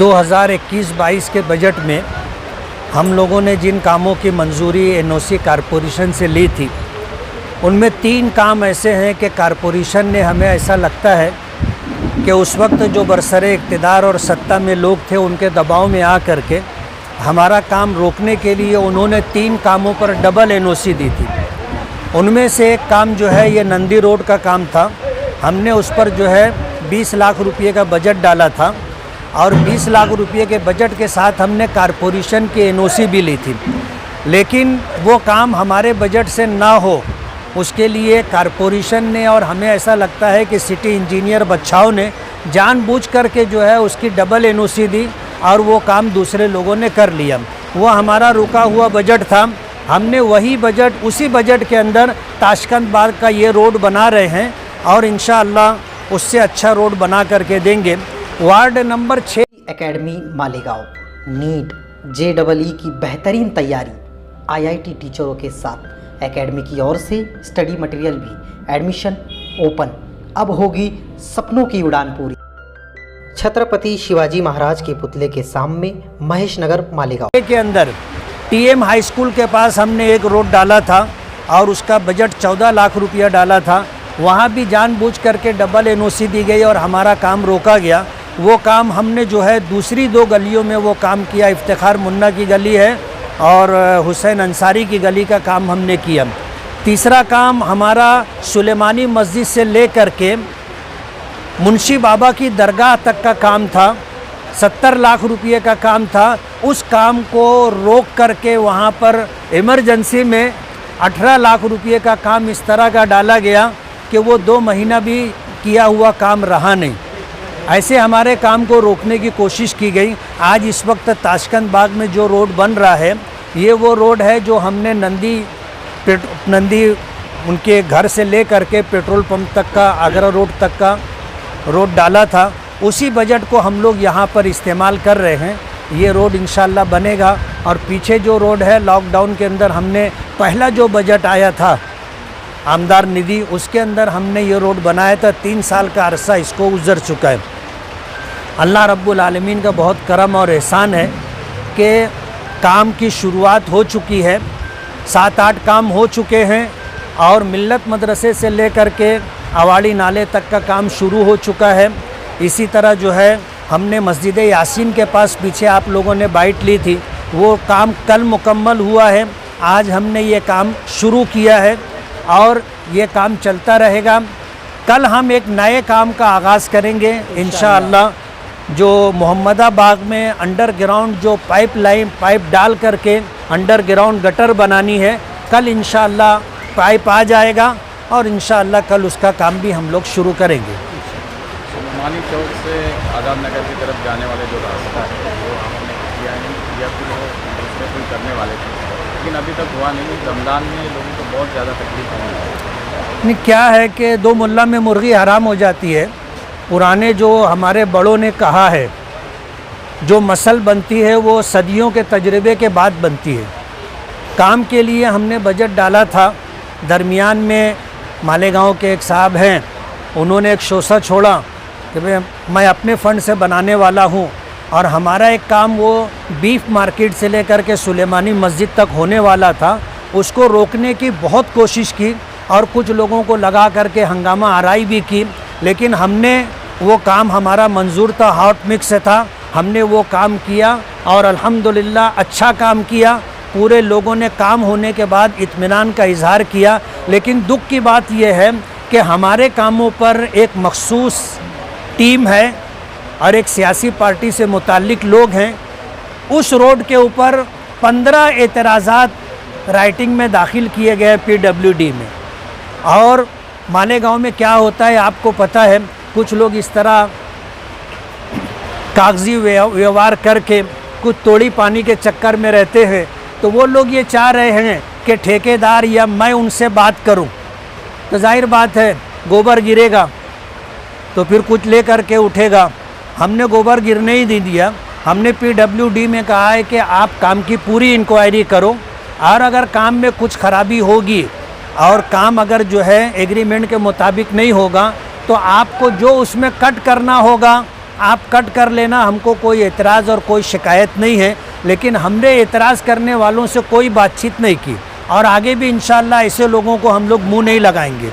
2021-22 के बजट में हम लोगों ने जिन कामों की मंजूरी एनओसी कॉरपोरेशन से ली थी, उनमें 3 काम ऐसे हैं कि कॉरपोरेशन ने, हमें ऐसा लगता है कि उस वक्त जो बरसरे इक़्तिदार और सत्ता में लोग थे, उनके दबाव में आ करके हमारा काम रोकने के लिए उन्होंने 3 कामों पर डबल एनओसी दी थी। उनमें से एक काम जो है ये नंदी रोड का काम था। हमने उस पर जो है 20 लाख रुपये का बजट डाला था और 20 लाख रुपये के बजट के साथ हमने कॉरपोरेशन की एनओसी भी ली थी, लेकिन वो काम हमारे बजट से ना हो, उसके लिए कॉरपोरेशन ने और हमें ऐसा लगता है कि सिटी इंजीनियर बच्चाओं ने जानबूझ करके जो है उसकी डबल एनओसी दी और वो काम दूसरे लोगों ने कर लिया। वो हमारा रुका हुआ बजट था, हमने वही बजट, उसी बजट के अंदर ताशकंद बाग का ये रोड बना रहे हैं और इंशाअल्लाह उससे अच्छा रोड बना करके देंगे। Ward number 6 academy Malegaon NEET JEE की बेहतरीन तैयारी IIT टीचरों के साथ एकेडमी की ओर से स्टडी मटेरियल भी, एडमिशन ओपन। अब होगी सपनों की उड़ान पूरी। छत्रपति शिवाजी महाराज के पुतले के सामने महेश नगर मालेगांव के अंदर TM हाई स्कूल के पास हमने एक रोड डाला था और उसका बजट 14 लाख रुपया डाला था। वहाँ भी जानबूझ करके डबल एनओसी दी गई और हमारा काम रोका गया। वो काम हमने जो है दूसरी 2 गलियों में वो काम किया। इफ्तिखार मुन्ना की गली है और हुसैन अंसारी की गली का काम हमने किया। तीसरा काम हमारा सुलेमानी मस्जिद से ले करके मुंशी बाबा की दरगाह तक का काम था। 70 लाख रुपये का काम था। उस काम को रोक करके वहाँ पर इमरजेंसी में 18 लाख रुपये का काम इस तरह का डाला गया कि वो 2 महीना भी किया हुआ काम रहा नहीं। ऐसे हमारे काम को रोकने की कोशिश की गई। आज इस वक्त ताशकंद बाग में जो रोड बन रहा है, ये वो रोड है जो हमने नंदी उनके घर से ले करके पेट्रोल पंप तक का, आगरा रोड तक का रोड डाला था। उसी बजट को हम लोग यहाँ पर इस्तेमाल कर रहे हैं। ये रोड इंशाल्लाह बनेगा। और पीछे जो रोड है, लॉकडाउन के अंदर हमने पहला जो बजट आया था आमदार निधि, उसके अंदर हमने ये रोड बनाया था। 3 साल का अरसा इसको गुजर चुका है। अल्लाह रब्बुल आलमीन का बहुत करम और एहसान है कि काम की शुरुआत हो चुकी है। 7-8 काम हो चुके हैं और मिल्लत मदरसे से लेकर के अवाड़ी नाले तक का काम शुरू हो चुका है। इसी तरह जो है हमने मस्जिद यासीन के पास पीछे आप लोगों ने बाइट ली थी, वो काम कल मुकम्मल हुआ है। आज हमने ये काम शुरू किया है और ये काम चलता रहेगा। कल हम एक नए काम का आगाज़ करेंगे इंशाअल्लाह, जो मोहम्मदाबाग में अंडरग्राउंड जो पाइप डाल करके अंडरग्राउंड गटर बनानी है। कल इंशाअल्लाह पाइप आ जाएगा और इंशाअल्लाह कल उसका काम भी हम लोग शुरू करेंगे। मानी चौक से आज़ाद नगर की तरफ जाने वाले जो रास्ता है वो हमने किया नहीं या फिर दूसरे कोई करने वाले थे, लेकिन अभी तक हुआ नहीं। रमज़ान में लोगों को बहुत ज़्यादा तकलीफ होने लगी। नहीं, क्या है कि 2 मुल्ला में मुर्गी हराम हो जाती है। पुराने जो हमारे बड़ों ने कहा है, जो मसल बनती है वो सदियों के तजर्बे के बाद बनती है। काम के लिए हमने बजट डाला था। दरमियान में मालेगांव के एक साहब हैं, उन्होंने एक शोसा छोड़ा कि मैं अपने फ़ंड से बनाने वाला हूँ और हमारा एक काम वो बीफ मार्केट से लेकर के सुलेमानी मस्जिद तक होने वाला था। उसको रोकने की बहुत कोशिश की और कुछ लोगों को लगा करके हंगामा आराई भी की, लेकिन हमने वो काम, हमारा मंजूर था, हॉट मिक्स से था, हमने वो काम किया और अल्हम्दुलिल्लाह अच्छा काम किया। पूरे लोगों ने काम होने के बाद इत्मीनान का इजहार किया। लेकिन दुख की बात यह है कि हमारे कामों पर एक मखसूस टीम है और एक सियासी पार्टी से मुताल्लिक लोग हैं। उस रोड के ऊपर 15 एतराज़ात राइटिंग में दाखिल किए गए PWD में। और मालेगांव में क्या होता है आपको पता है, कुछ लोग इस तरह कागजी व्यवहार करके कुछ तोड़ी पानी के चक्कर में रहते हैं। तो वो लोग ये चाह रहे हैं कि ठेकेदार या मैं उनसे बात करूं, तो जाहिर बात है गोबर गिरेगा तो फिर कुछ ले कर के उठेगा। हमने गोबर गिरने ही नहीं दिया। हमने PWD में कहा है कि आप काम की पूरी इंक्वायरी करो और अगर काम में कुछ खराबी होगी और काम अगर जो है एग्रीमेंट के मुताबिक नहीं होगा तो आपको जो उसमें कट करना होगा आप कट कर लेना, हमको कोई एतराज़ और कोई शिकायत नहीं है, लेकिन हमने एतराज़ करने वालों से कोई बातचीत नहीं की और आगे भी इंशाल्लाह ऐसे लोगों को हम लोग मुंह नहीं लगाएंगे। ये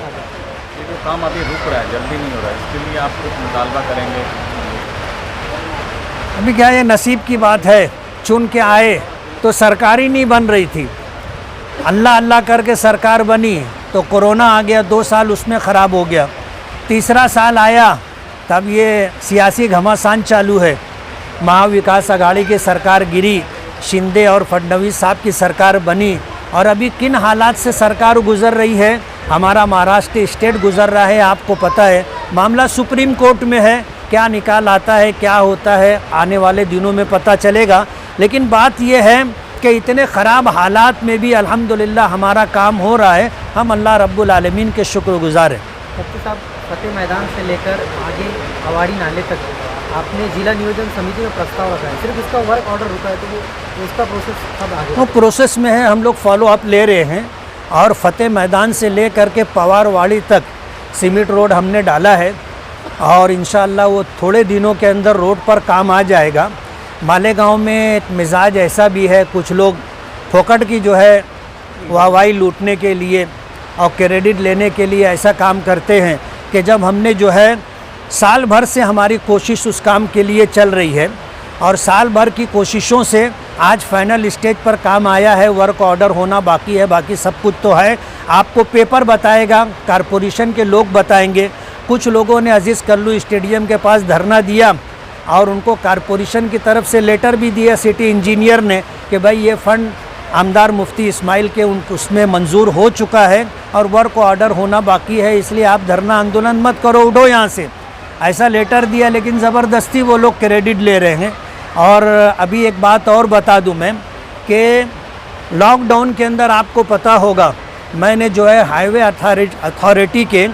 जो काम अभी रुक रहा है, जल्दी नहीं हो रहा है, इसके लिए आप कुछ मुतालबा करेंगे? अभी क्या ये नसीब की बात है, चुन के आए तो सरकार ही नहीं बन रही थी, अल्लाह अल्लाह करके सरकार बनी तो कोरोना आ गया, 2 साल उसमें ख़राब हो गया, तीसरा साल आया तब ये सियासी घमासान चालू है, महाविकास आघाड़ी की सरकार गिरी, शिंदे और फडणवीस साहब की सरकार बनी और अभी किन हालात से सरकार गुज़र रही है, हमारा महाराष्ट्र स्टेट गुज़र रहा है, आपको पता है। मामला सुप्रीम कोर्ट में है, क्या निकाल आता है, क्या होता है, आने वाले दिनों में पता चलेगा। लेकिन बात यह है कि इतने ख़राब हालात में भी अल्हम्दुलिल्लाह हमारा काम हो रहा है, हम अल्लाह रब्बुल आलमीन के शुक्रगुज़ार हैं। मुफ्ती साहब, फतेह मैदान से लेकर आगे हवाड़ी नाले तक आपने जिला नियोजन समिति में प्रस्ताव रखा है, सिर्फ इसका वर्क ऑर्डर रुका है, तो वो उसका प्रोसेस कब आगे? वो प्रोसेस में है, हम लोग फॉलो अप ले रहे हैं और फतेह मैदान से ले कर के पवारवाड़ी तक सीमेंट रोड हमने डाला है और इंशाअल्लाह वो थोड़े दिनों के अंदर रोड पर काम आ जाएगा। मालेगांव में एक मिजाज ऐसा भी है, कुछ लोग फोकट की जो है वाहवाही लूटने के लिए और क्रेडिट लेने के लिए ऐसा काम करते हैं कि जब हमने जो है साल भर से हमारी कोशिश उस काम के लिए चल रही है और साल भर की कोशिशों से आज फाइनल स्टेज पर काम आया है, वर्क ऑर्डर होना बाकी है, बाकी सब कुछ तो है। आपको पेपर बताएगा, कारपोरेशन के लोग बताएंगे। कुछ लोगों ने अजीज़ कल्लू स्टेडियम के पास धरना दिया और उनको कारपोरेशन की तरफ से लेटर भी दिया सिटी इंजीनियर ने कि भाई ये फ़ंड आमदार मुफ्ती इस्माइल के उसमें मंजूर हो चुका है और वर्क ऑर्डर होना बाकी है, इसलिए आप धरना आंदोलन मत करो, उठो यहाँ से, ऐसा लेटर दिया। लेकिन ज़बरदस्ती वो लोग क्रेडिट ले रहे हैं। और अभी एक बात और बता दूं मैं कि लॉकडाउन के अंदर आपको पता होगा, मैंने जो है हाईवे अथॉरिटी के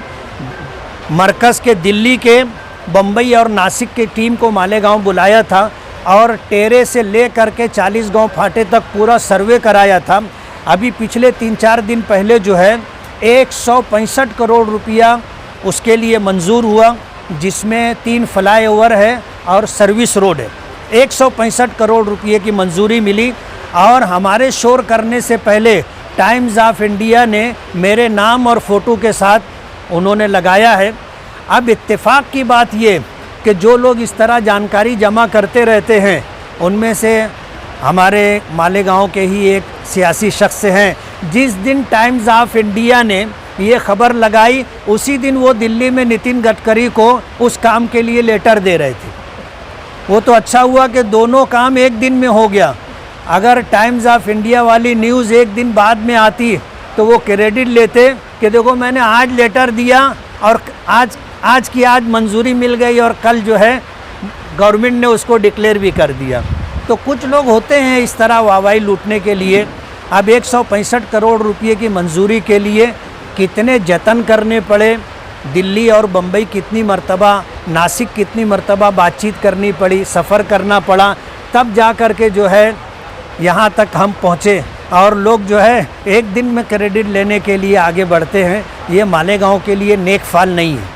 मरकज़ के दिल्ली के, बम्बई और नासिक की टीम को मालेगांव बुलाया था और टेरे से ले करके 40 गांव फाटे तक पूरा सर्वे कराया था। अभी पिछले 3-4 दिन पहले जो है 165 करोड़ रुपया उसके लिए मंजूर हुआ, जिसमें 3 फ्लाईओवर है और सर्विस रोड है। 165 करोड़ रुपये की मंजूरी मिली और हमारे शोर करने से पहले टाइम्स ऑफ इंडिया ने मेरे नाम और फ़ोटो के साथ उन्होंने लगाया है। अब इत्तेफाक की बात ये कि जो लोग इस तरह जानकारी जमा करते रहते हैं, उनमें से हमारे मालेगांव के ही एक सियासी शख्स हैं, जिस दिन टाइम्स ऑफ इंडिया ने ये खबर लगाई उसी दिन वो दिल्ली में नितिन गडकरी को उस काम के लिए लेटर दे रहे थे। वो तो अच्छा हुआ कि दोनों काम एक दिन में हो गया। अगर टाइम्स ऑफ इंडिया वाली न्यूज़ एक दिन बाद में आती तो वो क्रेडिट लेते कि देखो मैंने आज लेटर दिया और आज की आज मंजूरी मिल गई और कल जो है गवर्नमेंट ने उसको डिक्लेयर भी कर दिया। तो कुछ लोग होते हैं इस तरह वाहवाही लूटने के लिए। अब 165 करोड़ रुपये की मंजूरी के लिए कितने जतन करने पड़े, दिल्ली और बम्बई कितनी मर्तबा, नासिक कितनी मर्तबा बातचीत करनी पड़ी, सफ़र करना पड़ा, तब जा कर के जो है यहाँ तक हम पहुँचे। और लोग जो है एक दिन में क्रेडिट लेने के लिए आगे बढ़ते हैं, ये मालेगांव के लिए नेक फाल नहीं है।